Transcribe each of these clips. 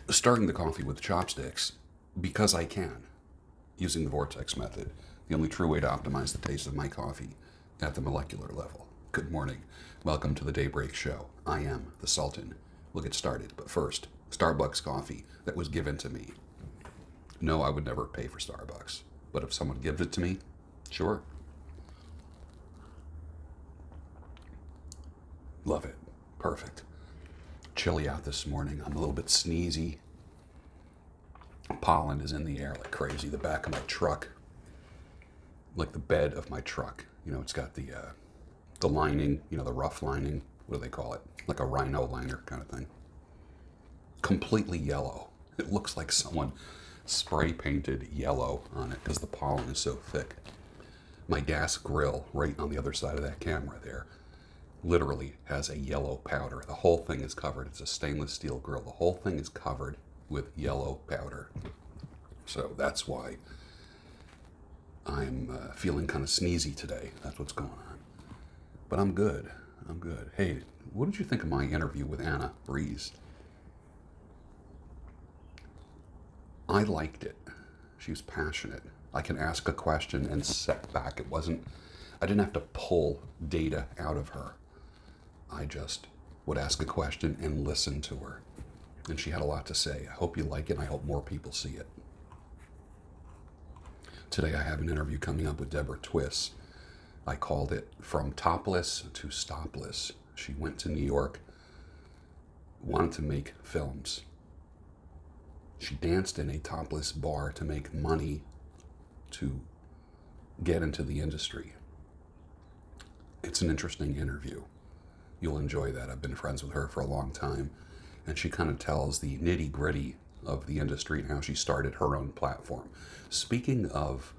Starting the coffee with chopsticks because I can, using the Vortex method, the only true way to optimize the taste of my coffee at the molecular level. Good morning. Welcome to the Daybreak Show. I am the Sultan. We'll get started, but first, Starbucks coffee that was given to me. No, I would never pay for Starbucks, but if someone gives it to me, sure. Love it. Perfect. Chilly out this morning. I'm a little bit sneezy. Pollen is in the air like crazy. The back of my truck, like the bed of my truck. You know, it's got the lining, you know, the rough lining. What do they call it? Like a rhino liner kind of thing. Completely yellow. It looks like someone spray painted yellow on it because the pollen is so thick. My gas grill right on the other side of that camera there literally has a yellow powder. The whole thing is covered. It's a stainless steel grill. The whole thing is covered with yellow powder. So that's why I'm feeling kind of sneezy today. That's what's going on. But I'm good. I'm good. Hey, what did you think of my interview with Anna Breeze? I liked it. She was passionate. I can ask a question and set back. I didn't have to pull data out of her. I just would ask a question and listen to her. And she had a lot to say. I hope you like it, and I hope more people see it. Today I have an interview coming up with Deborah Twiss. I called it From Topless to Stopless. She went to New York, wanted to make films. She danced in a topless bar to make money to get into the industry. It's an interesting interview. You'll enjoy that. I've been friends with her for a long time, and she kind of tells the nitty-gritty of the industry and how she started her own platform. Speaking of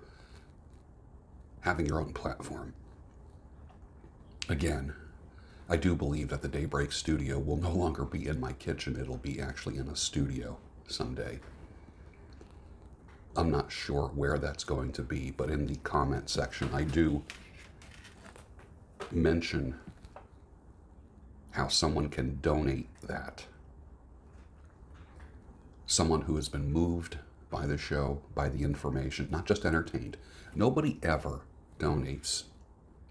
having your own platform, again, I do believe that the Daybreak studio will no longer be in my kitchen. It'll be actually in a studio someday. I'm not sure where that's going to be, but in the comment section, I do mention how someone can donate that. Someone who has been moved by the show, by the information, not just entertained. Nobody ever donates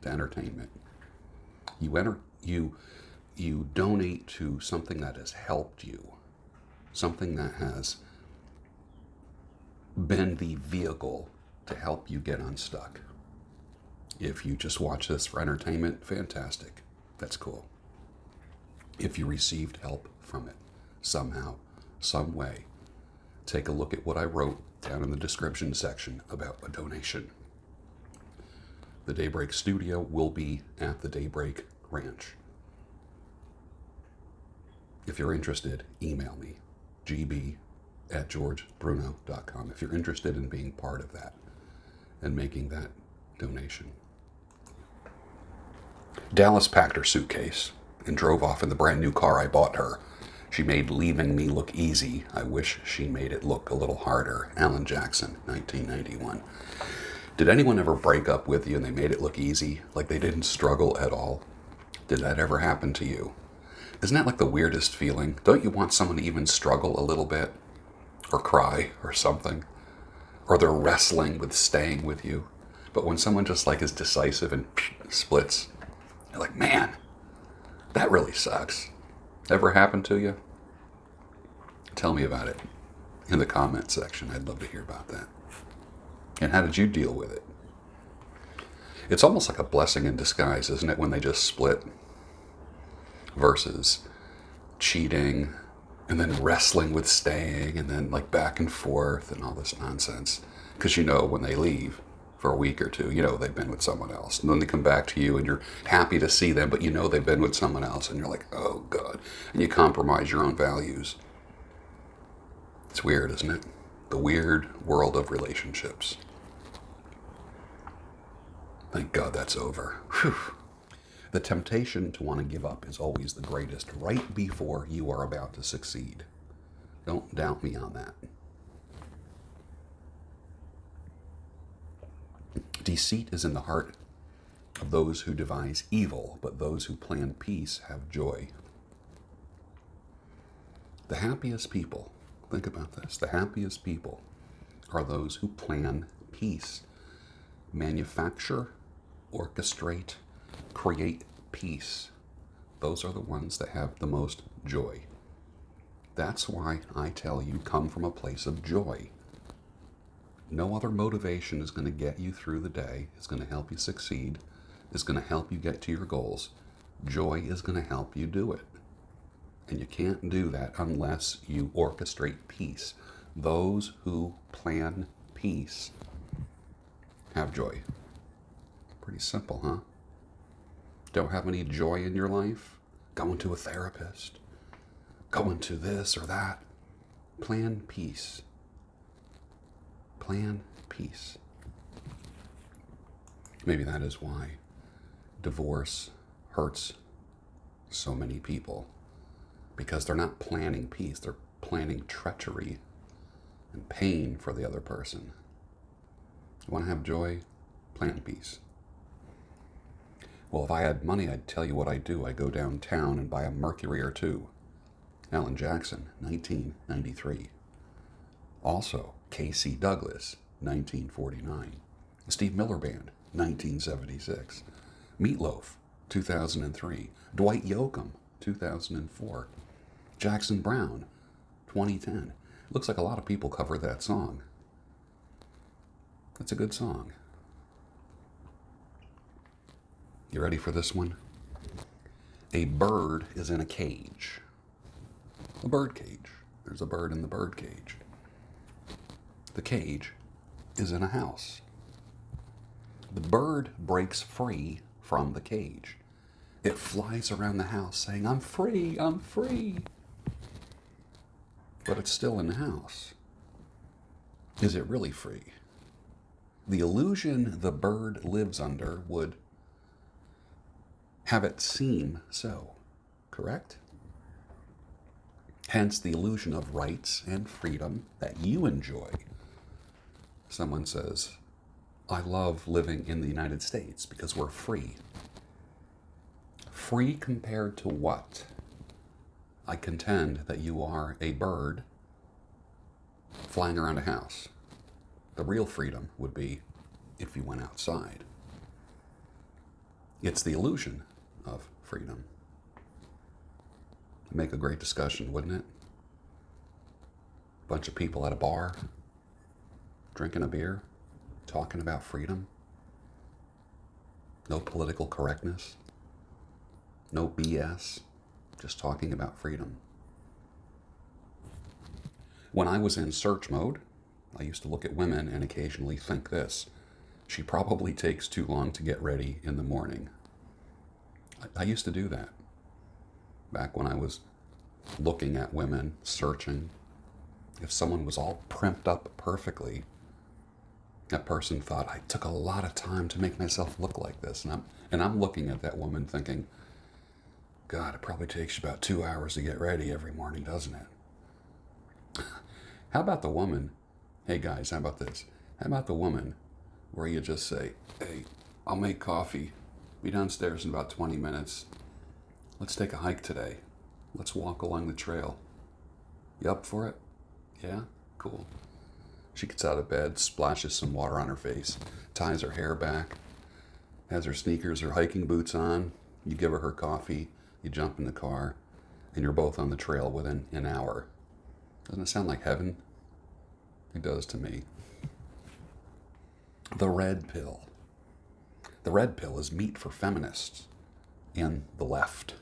to entertainment. You donate to something that has helped you, something that has been the vehicle to help you get unstuck. If you just watch this for entertainment, fantastic. That's cool. If you received help from it somehow, some way, take a look at what I wrote down in the description section about a donation. The Daybreak studio will be at the Daybreak Ranch. If you're interested, email me, gb@georgebruno.com, if you're interested in being part of that and making that donation. Dallas packed her suitcase and drove off in the brand new car I bought her. She made leaving me look easy. I wish she made it look a little harder. Alan Jackson, 1991. Did anyone ever break up with you and they made it look easy? Like they didn't struggle at all? Did that ever happen to you? Isn't that like the weirdest feeling? Don't you want someone to even struggle a little bit? Or cry or something? Or they're wrestling with staying with you? But when someone just like is decisive and splits, you're like, man, that really sucks. Ever happened to you? Tell me about it in the comment section. I'd love to hear about that. And how did you deal with it? It's almost like a blessing in disguise, isn't it, when they just split versus cheating and then wrestling with staying and then like back and forth and all this nonsense. Because you know when they leave for a week or two, you know they've been with someone else. And then they come back to you and you're happy to see them, but you know they've been with someone else and you're like, oh God. And you compromise your own values. It's weird, isn't it? The weird world of relationships. Thank God that's over. Whew. The temptation to want to give up is always the greatest right before you are about to succeed. Don't doubt me on that. Deceit is in the heart of those who devise evil, but those who plan peace have joy. The happiest people Think about this. The happiest people are those who plan peace, manufacture, orchestrate, create peace. Those are the ones that have the most joy. That's why I tell you, come from a place of joy. No other motivation is going to get you through the day, is going to help you succeed, is going to help you get to your goals. Joy is going to help you do it. And you can't do that unless you orchestrate peace. Those who plan peace have joy. Pretty simple, huh? Don't have any joy in your life? Going to a therapist. Going to this or that. Plan peace. Plan peace. Maybe that is why divorce hurts so many people. Because they're not planning peace, they're planning treachery and pain for the other person. You want to have joy? Plan peace. Well, if I had money, I'd tell you what I do. I go downtown and buy a Mercury or two. Alan Jackson, 1993. Also, K.C. Douglas, 1949. Steve Miller Band, 1976. Meatloaf, 2003. Dwight Yoakam, 2004. Jackson Browne, 2010. Looks like a lot of people covered that song. That's a good song. You ready for this one? A bird is in a cage. A bird cage. There's a bird in the bird cage. The cage is in a house. The bird breaks free from the cage. It flies around the house saying, "I'm free, I'm free." But it's still in the house. Is it really free? The illusion the bird lives under would have it seem so, correct? Hence the illusion of rights and freedom that you enjoy. Someone says, "I love living in the United States because we're free." Free compared to what? I contend that you are a bird flying around a house. The real freedom would be if you went outside. It's the illusion of freedom. Make a great discussion, wouldn't it? Bunch of people at a bar, drinking a beer, talking about freedom. No political correctness. No BS. Just talking about freedom. When I was in search mode, I used to look at women and occasionally think this: she probably takes too long to get ready in the morning. I used to do that back when I was looking at women, searching. If someone was all primped up perfectly, that person thought, I took a lot of time to make myself look like this. And I'm looking at that woman thinking, God, it probably takes you about 2 hours to get ready every morning, doesn't it? How about the woman? Hey guys, how about this? How about the woman where you just say, "Hey, I'll make coffee. Be downstairs in about 20 minutes. Let's take a hike today. Let's walk along the trail. You up for it? Yeah? Cool." She gets out of bed, splashes some water on her face, ties her hair back, has her sneakers or hiking boots on. You give her coffee, you jump in the car, and you're both on the trail within an hour. Doesn't it sound like heaven? It does to me. The red pill. The red pill is meat for feminists and the left.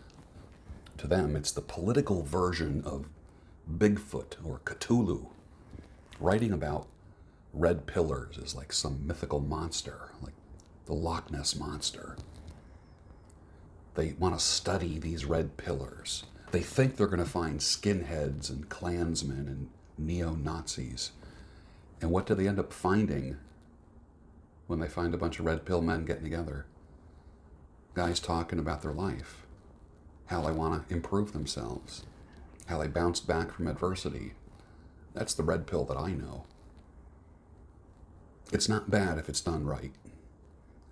To them, it's the political version of Bigfoot or Cthulhu. Writing about red pillars is like some mythical monster, like the Loch Ness Monster. They want to study these red pillars. They think they're going to find skinheads and Klansmen and neo-Nazis. And what do they end up finding when they find a bunch of red pill men getting together? Guys talking about their life, how they want to improve themselves, how they bounced back from adversity. That's the red pill that I know. It's not bad if it's done right.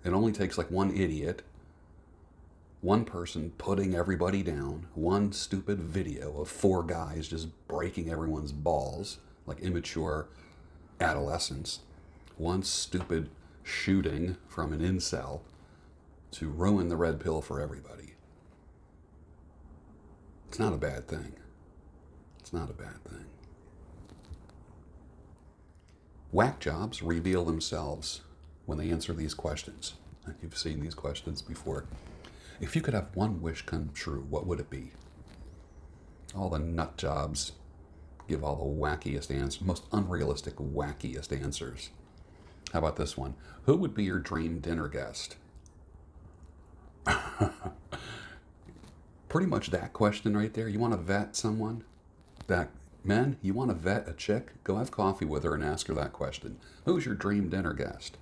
It only takes like one idiot one person putting everybody down, one stupid video of 4 guys just breaking everyone's balls like immature adolescents, one stupid shooting from an incel to ruin the red pill for everybody. It's not a bad thing. It's not a bad thing. Whack jobs reveal themselves when they answer these questions. You've seen these questions before. If you could have one wish come true, what would it be? All the nut jobs give all the wackiest answers, most unrealistic, wackiest answers. How about this one? Who would be your dream dinner guest? Pretty much that question right there. You want to vet someone? Men, you want to vet a chick? Go have coffee with her and ask her that question. Who's your dream dinner guest?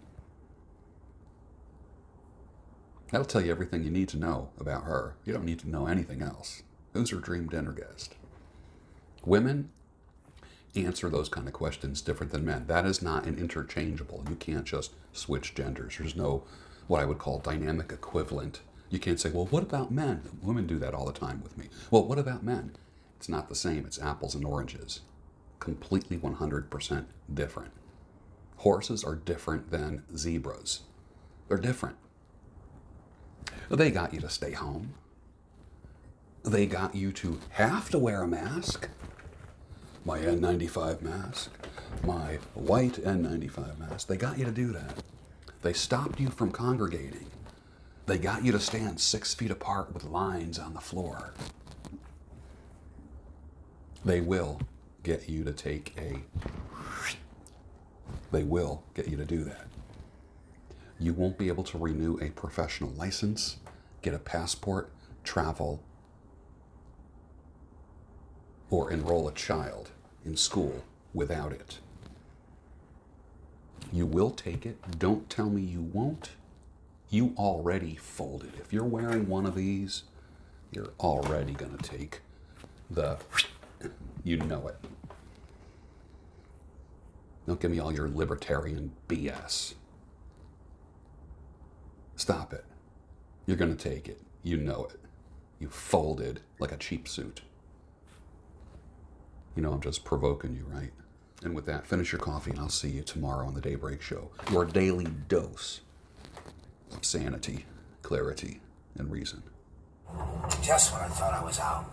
That'll tell you everything you need to know about her. You don't need to know anything else. Who's her dream dinner guest? Women answer those kind of questions different than men. That is not an interchangeable. You can't just switch genders. There's no what I would call dynamic equivalent. You can't say, well, what about men? Women do that all the time with me. Well, what about men? It's not the same. It's apples and oranges. Completely 100% different. Horses are different than zebras. They're different. They got you to stay home. They got you to have to wear a mask. My N95 mask. My white N95 mask. They got you to do that. They stopped you from congregating. They got you to stand 6 feet apart with lines on the floor. They will get you to take They will get you to do that. You won't be able to renew a professional license, get a passport, travel, or enroll a child in school without it. You will take it. Don't tell me you won't. You already folded. If you're wearing one of these, you're already going to take the, you know it. Don't give me all your libertarian BS. Stop it. You're going to take it. You know it. You folded like a cheap suit. You know I'm just provoking you, right? And with that, finish your coffee and I'll see you tomorrow on the Daybreak Show. Your daily dose of sanity, clarity, and reason. Just when I thought I was out.